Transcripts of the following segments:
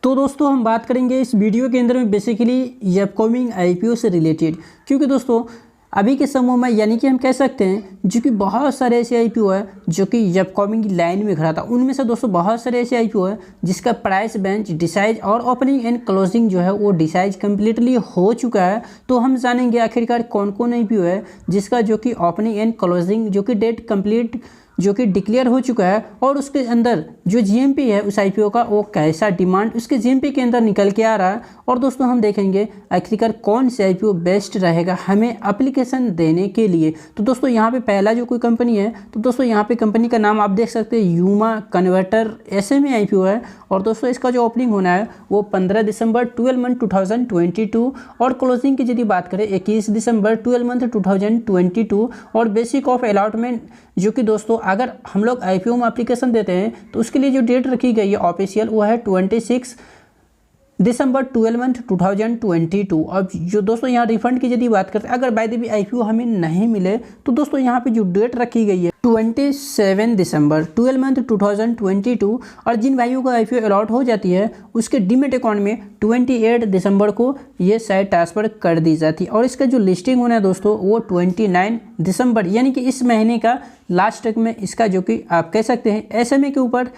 तो दोस्तों हम बात करेंगे इस वीडियो के अंदर में बेसिकली अपकमिंग आईपीओ से रिलेटेड, क्योंकि दोस्तों अभी के समय में यानी कि हम कह सकते हैं जो कि बहुत सारे ऐसे आईपीओ है जो कि अपकमिंग लाइन में खड़ा था। उनमें से दोस्तों बहुत सारे ऐसे आईपीओ है जिसका प्राइस बेंच डिसाइड और ओपनिंग एंड क्लोजिंग जो है वो डिसाइड कम्प्लीटली हो चुका है। तो हम जानेंगे आखिरकार कौन कौन आईपीओ है जिसका जो कि ओपनिंग एंड क्लोजिंग जो कि डेट कंप्लीट जो कि डिक्लेयर हो चुका है, और उसके अंदर जो जीएमपी है उस आईपीओ का वो कैसा डिमांड उसके जीएमपी के अंदर निकल के आ रहा है। और दोस्तों हम देखेंगे आखिरकार कौन से आईपीओ बेस्ट रहेगा हमें एप्लीकेशन देने के लिए। तो दोस्तों यहाँ पे पहला जो कोई कंपनी है, तो दोस्तों यहाँ पे कंपनी का नाम आप देख सकते हैं यूमा कन्वर्टर एसएमए आईपीओ है। और दोस्तों इसका जो ओपनिंग होना है वो 15 दिसंबर 12 मंथ 2022 और क्लोजिंग की यदि बात करें 21 दिसंबर 12 मंथ 2022। और बेसिक ऑफ अलॉटमेंट जो कि दोस्तों अगर हम लोग आईपीओ में एप्लीकेशन देते हैं तो उसके लिए जो डेट रखी गई है ऑफिशियल वो है 26 दिसंबर 12 मंथ 2022। अब जो दोस्तों यहाँ रिफंड की यदि बात करते हैं, अगर बाय द वे आईपीओ हमें नहीं मिले तो दोस्तों यहाँ पे जो डेट रखी गई है 27 दिसंबर 12 मंथ 2022। और जिन भाइयों को आईपीओ अलॉट हो जाती है उसके डीमेट अकाउंट में 28 दिसंबर को ये शायद ट्रांसफ़र कर दी जाती है। और इसका जो लिस्टिंग होना है दोस्तों वो 29 दिसंबर यानी कि इस महीने का लास्ट तक में इसका जो कि आप कह सकते हैं एसएमए के ऊपर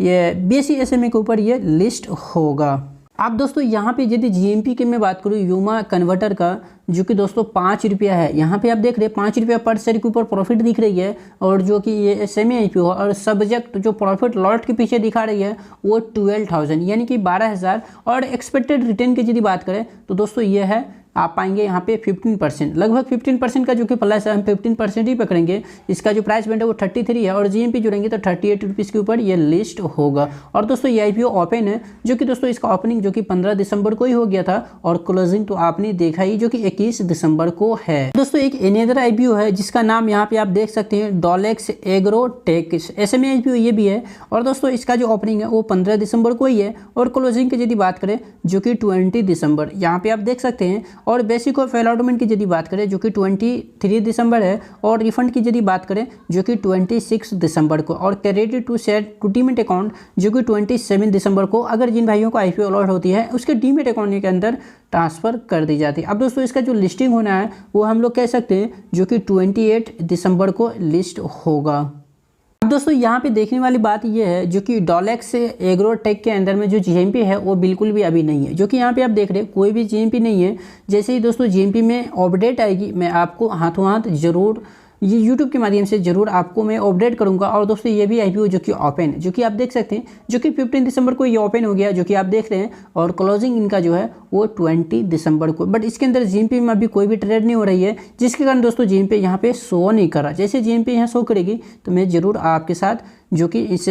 ये बीएसई एसएमए के ऊपर ये लिस्ट होगा। आप दोस्तों यहाँ पे यदि जीएमपी की मैं बात करूँ यूमा कन्वर्टर का जो कि दोस्तों 5 रुपया है, यहाँ पे आप देख रहे हैं 5 रुपया पर शेयर के ऊपर प्रॉफिट दिख रही है। और जो कि ये एसएमए आईपीओ और सब्जेक्ट जो प्रॉफिट लॉट के पीछे दिखा रही है वो 12,000 यानी कि 12,000। और एक्सपेक्टेड रिटर्न की यदि बात करें तो दोस्तों ये है आप पाएंगे यहाँ पे 15% लगभग 15% का जो कि प्लस है, हम 15% ही पकड़ेंगे। इसका जो प्राइस बैंड है वो 33 है और जीएमपी जुड़ेंगे तो 38 रुपीज़ के ऊपर ये लिस्ट होगा। और दोस्तों ये आईपीओ ओपन है जो कि दोस्तों इसका ओपनिंग जो कि 15 दिसंबर को ही हो गया था और क्लोजिंग तो आपने देखा ही जो कि 21 दिसंबर को है। दोस्तों एक अनदर आईपीओ है जिसका नाम यहाँ पे आप देख सकते हैं डॉलेक्स एग्रोटेक एसएमए आईपीओ ये भी है। और दोस्तों इसका जो ओपनिंग है वो 15 दिसंबर को ही है और क्लोजिंग की यदि बात करें जो कि 20 दिसंबर यहाँ पे आप देख सकते हैं। और बेसिक ऑफ अलॉटमेंट की यदि बात करें जो कि 23 दिसंबर है और रिफंड की यदि बात करें जो कि 26 दिसंबर को। और credit to set to demat account जो कि 27 दिसंबर को अगर जिन भाइयों को आईपीओ अलॉट होती है उसके डीमेट अकाउंट के अंदर ट्रांसफ़र कर दी जाती है। अब दोस्तों इसका जो लिस्टिंग होना है वो हम लोग कह सकते हैं जो कि 28 दिसंबर को लिस्ट होगा। अब दोस्तों यहाँ पे देखने वाली बात ये है जो कि डॉलेक्स एग्रोटेक के अंदर में जो जीएमपी है वो बिल्कुल भी अभी नहीं है, जो कि यहाँ पे आप देख रहे हैं कोई भी जीएमपी नहीं है। जैसे ही दोस्तों जीएमपी में अपडेट आएगी मैं आपको हाथों हाथ जरूर ये यूट्यूब के माध्यम से जरूर आपको मैं अपडेट करूंगा। और दोस्तों ये भी आईपीओ जो कि ओपन है जो कि आप देख सकते हैं जो कि 15 दिसंबर को ये ओपन हो गया जो कि आप देख रहे हैं। और क्लोजिंग इनका जो है वो 20 दिसंबर को, बट इसके अंदर जीएमपी में अभी कोई भी ट्रेड नहीं हो रही है जिसके कारण दोस्तों जीएमपी यहाँ पे शो नहीं कर रहा। जैसे जीएमपी यहाँ शो करेगी तो मैं ज़रूर आपके साथ जो कि इस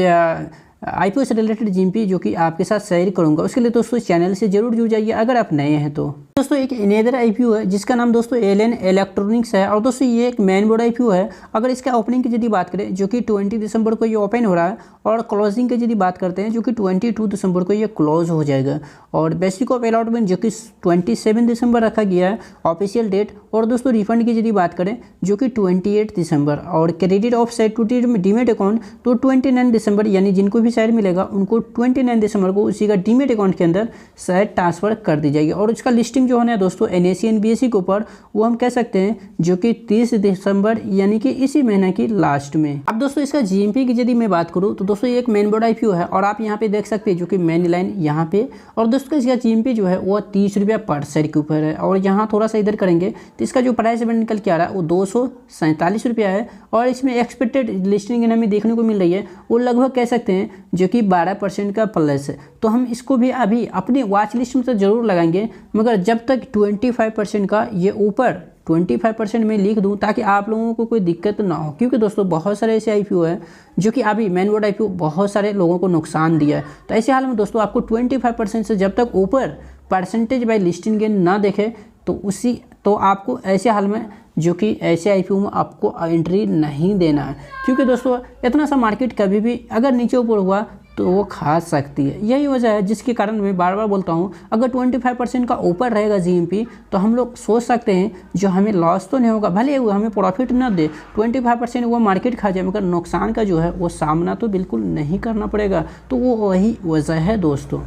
आईपीओ से रिलेटेड जीएमपी जो कि आपके साथ शेयर करूंगा। उसके लिए दोस्तों चैनल से जरूर जुड़ जाइए अगर आप नए हैं तो। दोस्तों एक अनदर आईपीओ है जिसका नाम दोस्तों एलन इलेक्ट्रॉनिक्स है। और दोस्तों ये एक मेन बोर्ड आईपीओ है। अगर इसका ओपनिंग की यदि बात करें जो कि 20 दिसंबर को ये ओपन हो रहा है और क्लोजिंग की यदि बात करते हैं जो कि 22 दिसंबर को ये क्लोज हो जाएगा। और बेसिक ऑफ अलॉटमेंट जो कि 27 दिसंबर रखा गया है ऑफिशियल डेट। और दोस्तों रिफंड की यदि बात करें जो कि 28 दिसंबर। और credit of set to demat account तो 29 दिसंबर यानी जिनको भी शेयर मिलेगा उनको 29 दिसंबर को उसी का डीमेट अकाउंट के अंदर शेयर ट्रांसफ़र कर दी जाएगी। और उसका लिस्टिंग जो है दोस्तों एनएसई एंड बीएसई के ऊपर वो हम कह सकते हैं जो कि 30 दिसंबर यानी कि इसी महीने की लास्ट में। अब दोस्तों इसका जीएमपी की यदि मैं बात करूं तो दोस्तों ये एक मेन बोर्ड आईपीओ है और आप यहाँ पे देख सकते हैं जो कि मेन लाइन यहाँ पे। और दोस्तों इसका जीएमपी जो है वो 30 रुपया पर शेयर के ऊपर है। और यहाँ थोड़ा सा इधर करेंगे तो इसका जो प्राइस बैंड निकल के आ रहा है वो 247 रुपया है। और इसमें एक्सपेक्टेड लिस्टिंग हमें देखने को मिल रही है वो लगभग कह सकते हैं जो कि 12% का प्लस है। तो हम इसको भी अभी अपनी वॉच लिस्ट में तो जरूर लगाएंगे, मगर जब तक 25% का ये ऊपर 25% में लिख दूं ताकि आप लोगों को कोई दिक्कत ना हो। क्योंकि दोस्तों बहुत सारे ऐसे आईपीओ है जो कि अभी मेन बोर्ड आईपीओ बहुत सारे लोगों को नुकसान दिया है। तो ऐसे हाल में दोस्तों आपको 25% से जब तक ऊपर परसेंटेज बाय लिस्टिंग गेन ना देखे तो आपको ऐसे हाल में जो कि ऐसे आईपीओ में आपको एंट्री नहीं देना है। क्योंकि दोस्तों इतना सा मार्केट कभी भी अगर नीचे ऊपर हुआ तो वो खा सकती है। यही वजह है जिसके कारण मैं बार बार बोलता हूँ अगर 25% का ऊपर रहेगा जीएमपी तो हम लोग सोच सकते हैं जो हमें लॉस तो नहीं होगा, भले हमें प्रॉफिट ना दे 25% वो मार्केट खा जाए, मगर नुकसान का जो है वो सामना तो बिल्कुल नहीं करना पड़ेगा। तो वो वही वजह है दोस्तों।